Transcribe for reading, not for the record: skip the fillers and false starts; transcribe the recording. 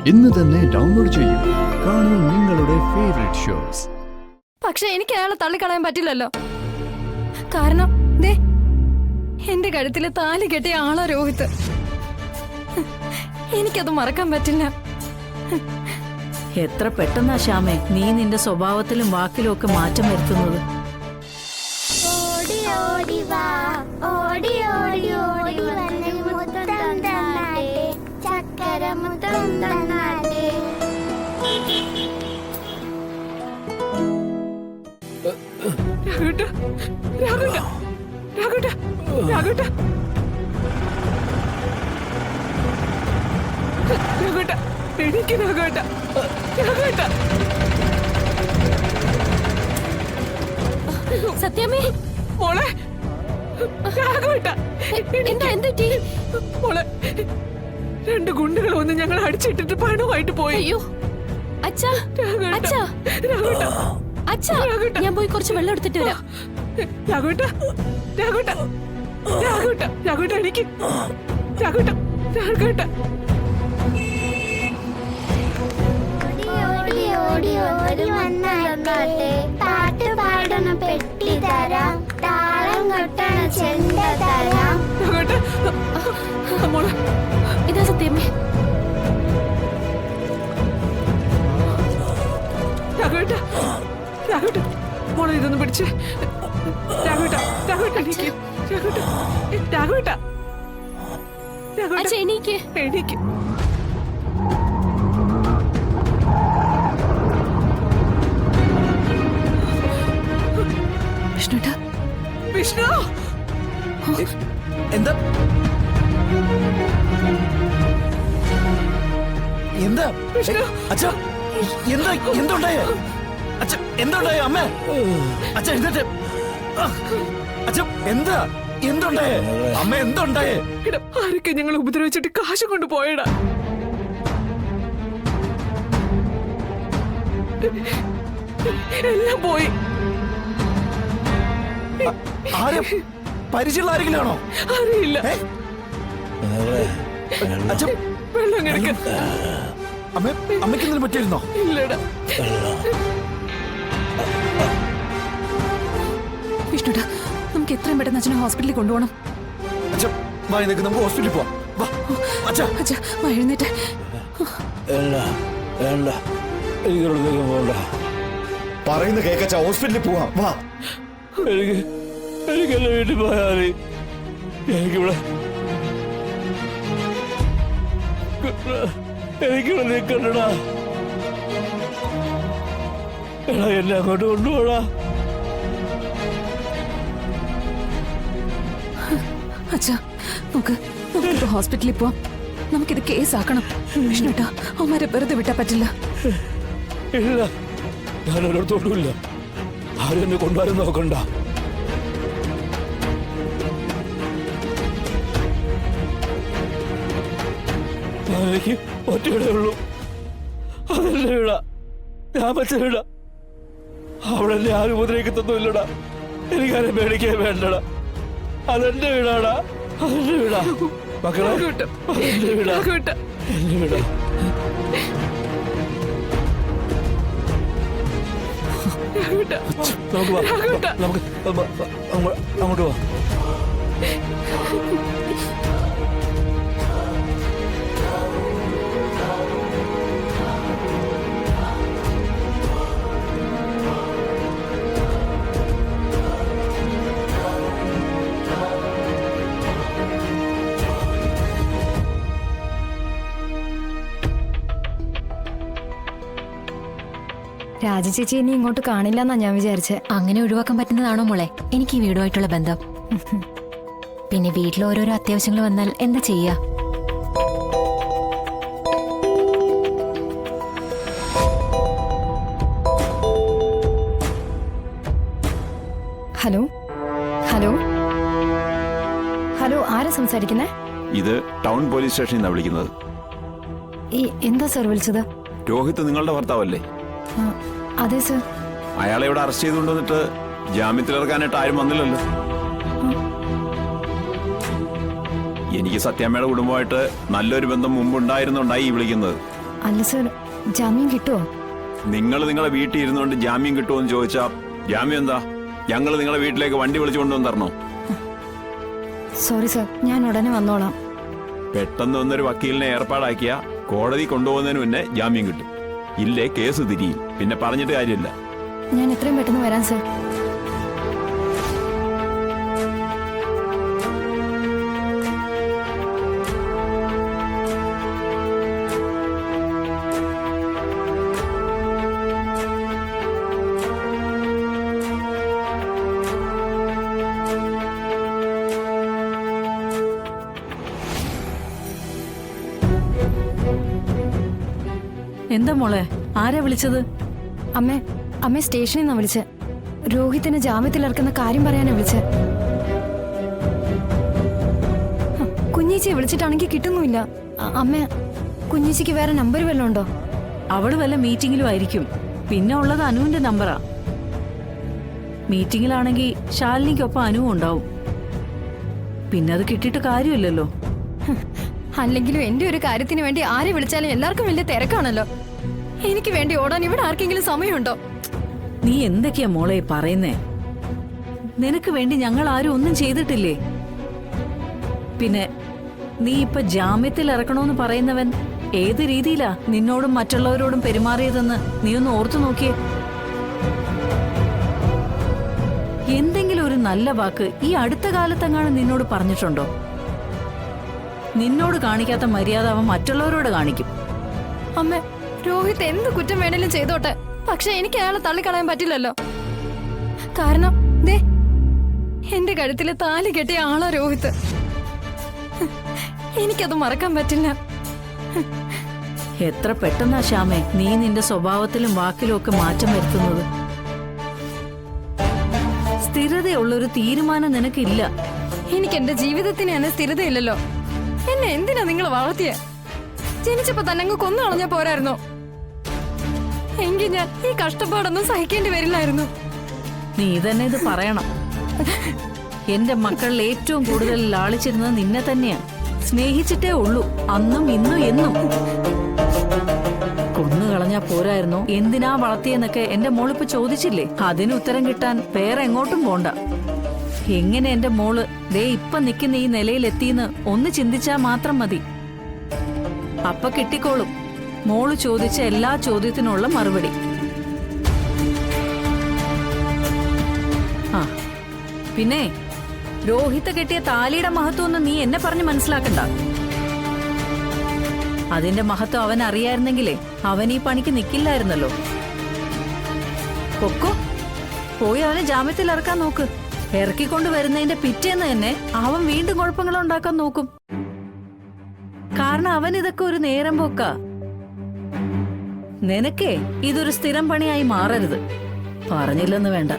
ഇന്ന് തന്നെ ഡൗൺലോഡ് ചെയ്യൂ. കാണൂ നിങ്ങളുടെ ഫേവറേറ്റ് ഷോസ്. പക്ഷെ എനിക്ക് അയാളെ തള്ളിക്കളയാൻ പറ്റില്ലല്ലോ. കാരണം ദേ എന്റെ കഴുത്തില് താലി കെട്ടിയ ആളാ രോഹിത്. എനിക്കത് മറക്കാൻ പറ്റില്ല. എത്ര പെട്ടെന്നാ ശ്യാമേ നീ നിന്റെ സ്വഭാവത്തിലും വാക്കിലും ഒക്കെ മാറ്റം വരുത്തുന്നത്. ഓടി ഓടി വാ, ഓടി ഓടി ഓടി വന്ന് മുത്തം തന്നാട്ടെ, ചക്കര മുത്തം തന്നാട്ടെ. രാഘവേട്ടാ, രാഘവേട്ടാ, രാഘവേട്ടാ, രാഘവേട്ടാ, രാഘവേട്ടാ, എനിക്ക് രാഘവേട്ടാ, രാഘവേട്ടാ. സത്യമേ മോളെ, രാഘവേട്ടാ, എന്താ എന്തുറ്റി? മോളെ, രണ്ട് ഗുണ്ടുകൾ വന്ന് ഞങ്ങൾ അടിച്ചിട്ടിട്ട് പണമായിട്ട് പോയി. അയ്യോ അച്ഛാ, അച്ഛാ, രാഘവേട്ടാ, അച്ഛാ, ഞാൻ പോയി കുറച്ച് വെള്ളം എടുത്തിട്ട് വരാം. രാഘവേട്ടാ, രാഘവേട്ടാ, രാഘവേട്ടാ, രാഘവേട്ടാ, എനിക്ക് രാഘവേട്ടാ, രാഘവേട്ടാ. ഓടി ഓടി ഓടി വന്നാട്ടെ, പാട്ട് പാടണ പെട്ടി തരാം, താളം കൊട്ടണ ചെണ്ട തരാം. രാഘവേട്ടാ, മോളെ, ഇതാ സത്യമേ. രാഘവേട്ടാ, രാഘവേട്ടാ, മോളെ ഇതൊന്ന് പിടിച്ച്. രാഘവേട്ടാ, രാഘവേട്ടാ, എനിക്ക് രാഘവേട്ടാ, രാഘവേട്ടാ, രാഘവേട്ടാ, അച്ഛാ എനിക്ക് എനിക്ക് വിഷ്ണുട്ടാ. വിഷ്ണു, എന്താ എന്താ വിഷ്ണു, അച്ഛ എന്താ എന്തുണ്ടായേ അച്ഛ എന്തുണ്ടായേ അമ്മ അച്ഛ എഴുന്നേറ്റ് അച്ഛ എന്താ എന്തുണ്ടായേ അമ്മ എന്തുണ്ടായേ എടാ, ആരൊക്കെ ഞങ്ങൾ ഉപദ്രവിച്ചിട്ട് കാശ് കൊണ്ട് പോയടാ. എല്ലാം പോയി. ആരും പരിചയമുള്ള ആരെങ്കിലും ആണോ അറിയില്ല. അച്ഛ വെള്ളം കിടക്ക. അമ്മ അമ്മയ്ക്ക് എന്തെങ്കിലും പറ്റിയിരുന്നോ ഇല്ലടാ. വിഷ്ണുട്ടാ, നമുക്ക് എത്രയും പെട്ടെന്ന് അച്ഛനെ ഹോസ്പിറ്റലിൽ കൊണ്ടുപോകണം. അച്ഛ വാ നിനക്ക് നമുക്ക് ഹോസ്പിറ്റലിൽ പോവാം വാ അച്ഛ അച്ഛാ എഴുന്നേറ്റ്. പറയുന്ന കേക്കച്ച ഹോസ്പിറ്റലിൽ പോവാം വാ എനിക്ക് എന്റെ വീട്ടിൽ പോയാൽ എനിക്കിവിടെ നിൽക്കണ്ടടാ. എടാ എന്നെ അങ്ങോട്ട് കൊണ്ടുപോടാ. അച്ഛാ നമുക്ക് ഹോസ്പിറ്റലിൽ പോവാം. നമുക്കിത് കേസാക്കണം. വിഷ്ണുട്ടാ, അവന്മാരെ വെറുതെ വിട്ടാ പറ്റില്ല. ഇല്ല, ഞാൻ ഒരിടത്തോട്ടുമില്ല. ആരും എന്നെ കൊണ്ടുവരാൻ നോക്കണ്ട. എനിക്ക് ഒറ്റയുടെ ഉള്ളൂ. അതെന്റെ വീടാ, ഞാൻ വെച്ച വീടാ. അവിടെ എന്നെ ആരും ഉപദ്രവിക്കത്തൊന്നുമില്ലടാ. എനിക്കാരും പേടിക്കാൻ വേണ്ടടാ. അതെന്റെ വീടാടാ, അതെന്റെ വീടാ. മക്കളെ, അതെന്റെ വീടാ, എന്റെ വീടാ. നമുക്ക് വാ, നമുക്ക് അങ്ങോട്ട് പോവാം. രാജ ചേച്ചി ഇനി ഇങ്ങോട്ട് കാണില്ലെന്നാ ഞാൻ വിചാരിച്ചേ. അങ്ങനെ ഒഴിവാക്കാൻ പറ്റുന്നതാണോ മോളെ എനിക്ക് ഈ വീടുമായിട്ടുള്ള ബന്ധം? പിന്നെ വീട്ടിൽ ഓരോരോ അത്യാവശ്യങ്ങൾ വന്നാൽ എന്താ ചെയ്യാ? ഹലോ ഹലോ ഹലോ, ആരാ സംസാരിക്കുന്നേ? ഇത് ടൗൺ പോലീസ് സ്റ്റേഷനിൽ നിന്നാണ് വിളിക്കുന്നത്. എന്താ സാർ വിളിച്ചത്? രോഹിത് നിങ്ങളുടെ ഭർത്താവല്ലേ? അതെ സർ. അയാളെ ഇവിടെ അറസ്റ്റ് ചെയ്തുകൊണ്ടുവന്നിട്ട് ജാമ്യത്തിലിറക്കാനായിട്ട് ആരും വന്നില്ലല്ലോ. എനിക്ക് സത്യാമ്മയുടെ കുടുംബമായിട്ട് നല്ലൊരു ബന്ധം മുമ്പുണ്ടായിരുന്നുണ്ടായി വിളിക്കുന്നത്. അല്ല സർ, ജാമ്യം കിട്ടുമോ? നിങ്ങൾ നിങ്ങളെ വീട്ടിൽ ഇരുന്നുകൊണ്ട് ജാമ്യം കിട്ടുമെന്ന് ചോദിച്ചാ ജാമ്യം എന്താ? ഞങ്ങൾ നിങ്ങളെ വീട്ടിലേക്ക് വണ്ടി വിളിച്ചു കൊണ്ടുവന്ന് തരണോ? സോറി സർ, ഞാൻ ഉടനെ വന്നോളാം. പെട്ടെന്ന് ഒന്നൊരു വക്കീലിനെ ഏർപ്പാടാക്കിയ കോടതി കൊണ്ടുപോകുന്നതിന് മുന്നേ ജാമ്യം കിട്ടും. ഇല്ലേ കേസ് തിരിയും. പിന്നെ പറഞ്ഞിട്ട് കാര്യമില്ല. ഞാൻ എത്രയും പെട്ടെന്ന് വരാം സർ. എന്താ മോളെ, ആരാ വിളിച്ചത്? അമ്മ സ്റ്റേഷനിൽ നിന്നാ വിളിച്ചേ. രോഹിത്തിനെ ജാമ്യത്തിലിറക്കുന്ന കാര്യം പറയാനാ വിളിച്ചേ. കുഞ്ഞീച്ചിയെ വിളിച്ചിട്ടാണെങ്കിൽ കിട്ടുന്നുമില്ല. അമ്മ, കുഞ്ഞീച്ചിക്ക് വേറെ നമ്പർ വല്ലതും ഉണ്ടോ? അവള് വല്ല മീറ്റിംഗിലും ആയിരിക്കും. പിന്നെ ഉള്ളത് അനുവിന്റെ നമ്പറാ. മീറ്റിംഗിലാണെങ്കിൽ ശാലിനിക്കൊപ്പം അനുവും ഉണ്ടാവും. പിന്നെ അത് കിട്ടിയിട്ട് കാര്യമില്ലല്ലോ. അല്ലെങ്കിലും എന്റെ ഒരു കാര്യത്തിന് വേണ്ടി ആരെ വിളിച്ചാലും എല്ലാവർക്കും വലിയ തിരക്കാണല്ലോ. എനിക്ക് വേണ്ടി ഓടാൻ ഇവിടെ ആർക്കെങ്കിലും സമയമുണ്ടോ? നീ എന്തൊക്കെയാ മോളെ പറയുന്നേ? നിനക്ക് വേണ്ടി ഞങ്ങൾ ആരും ഒന്നും ചെയ്തിട്ടില്ലേ? പിന്നെ നീ ഇപ്പൊ ജാമ്യത്തിൽ ഇറക്കണോന്ന് പറയുന്നവൻ ഏത് രീതിയിലാ നിന്നോടും മറ്റുള്ളവരോടും പെരുമാറിയതെന്ന് നീ ഒന്ന് ഓർത്തു നോക്കിയേ. എന്തെങ്കിലും ഒരു നല്ല വാക്ക് ഈ അടുത്ത കാലത്തെങ്ങാനും നിന്നോട് പറഞ്ഞിട്ടുണ്ടോ? നിന്നോട് കാണിക്കാത്ത മര്യാദ അവൻ മറ്റുള്ളവരോട് കാണിക്കും. അമ്മ, രോഹിത് എന്ത് കുറ്റം വേണേലും ചെയ്തോട്ടെ, പക്ഷെ എനിക്ക് അയാളെ തള്ളിക്കളയാൻ പറ്റില്ലല്ലോ. കാരണം ദേ, എന്റെ കഴുത്തില് താലി കെട്ടിയ ആളാ രോഹിത്. എനിക്കത് മറക്കാൻ പറ്റില്ല. എത്ര പെട്ടെന്നാ ശ്യാമേ നീ നിന്റെ സ്വഭാവത്തിലും വാക്കിലും ഒക്കെ മാറ്റം വരുത്തുന്നത്. സ്ഥിരതയുള്ളൊരു തീരുമാനം നിനക്കില്ല. എനിക്ക് എന്റെ ജീവിതത്തിന് തന്നെ സ്ഥിരതയില്ലല്ലോ. എന്നെ എന്തിനാ നിങ്ങൾ വളർത്തിയ? ജനിച്ചപ്പോ തന്നെ അങ്ങ് കൊന്നു കളഞ്ഞാ പോരായിരുന്നോ? എങ്കിൽ ഞാൻ ഈ കഷ്ടപ്പാടൊന്നും സഹിക്കേണ്ടി വരില്ലായിരുന്നു. നീ തന്നെ ഇത് പറയണം. എന്റെ മക്കളിൽ ഏറ്റവും കൂടുതൽ ലാളിച്ചിരുന്നത് നിന്നെ തന്നെയാ. സ്നേഹിച്ചിട്ടേ ഉള്ളൂ, അന്നും ഇന്നും എന്നും. കൊന്നു കളഞ്ഞാ പോരായിരുന്നോ, എന്തിനാ വളർത്തിയെന്നൊക്കെ എന്റെ മോളിപ്പോ ചോദിച്ചില്ലേ? അതിന് ഉത്തരം കിട്ടാൻ വേറെ എങ്ങോട്ടും പോണ്ട. എങ്ങനെ എന്റെ മോള് ദേ ഇപ്പൊ നിൽക്കുന്ന ഈ നിലയിലെത്തിയെന്ന് ഒന്ന് ചിന്തിച്ചാ മാത്രം മതി. അപ്പൊ കിട്ടിക്കോളും മോള് ചോദിച്ച എല്ലാ ചോദ്യത്തിനുള്ള മറുപടി. ആ പിന്നെ രോഹിത്ത് കെട്ടിയ താലിയുടെ മഹത്വം ഒന്നും നീ എന്നെ പറഞ്ഞ് മനസ്സിലാക്കണ്ട. അതിന്റെ മഹത്വം അവൻ അറിയായിരുന്നെങ്കിലേ അവൻ ഈ പണിക്ക് നിൽക്കില്ലായിരുന്നല്ലോ. പൊക്കോ, പോയി അവനെ ജാമ്യത്തിൽ ഇറക്കാൻ നോക്ക്. ഇറക്കിക്കൊണ്ട് വരുന്നതിന്റെ പിറ്റേന്ന് തന്നെ അവൻ വീണ്ടും കുഴപ്പങ്ങൾ ഉണ്ടാക്കാൻ നോക്കും. കാരണം അവൻ ഇതൊക്കെ ഒരു നേരം പോക്കാ. നിനക്കേ ഇതൊരു സ്ഥിരം പണിയായി മാറരുത്. പറഞ്ഞില്ലെന്ന് വേണ്ട.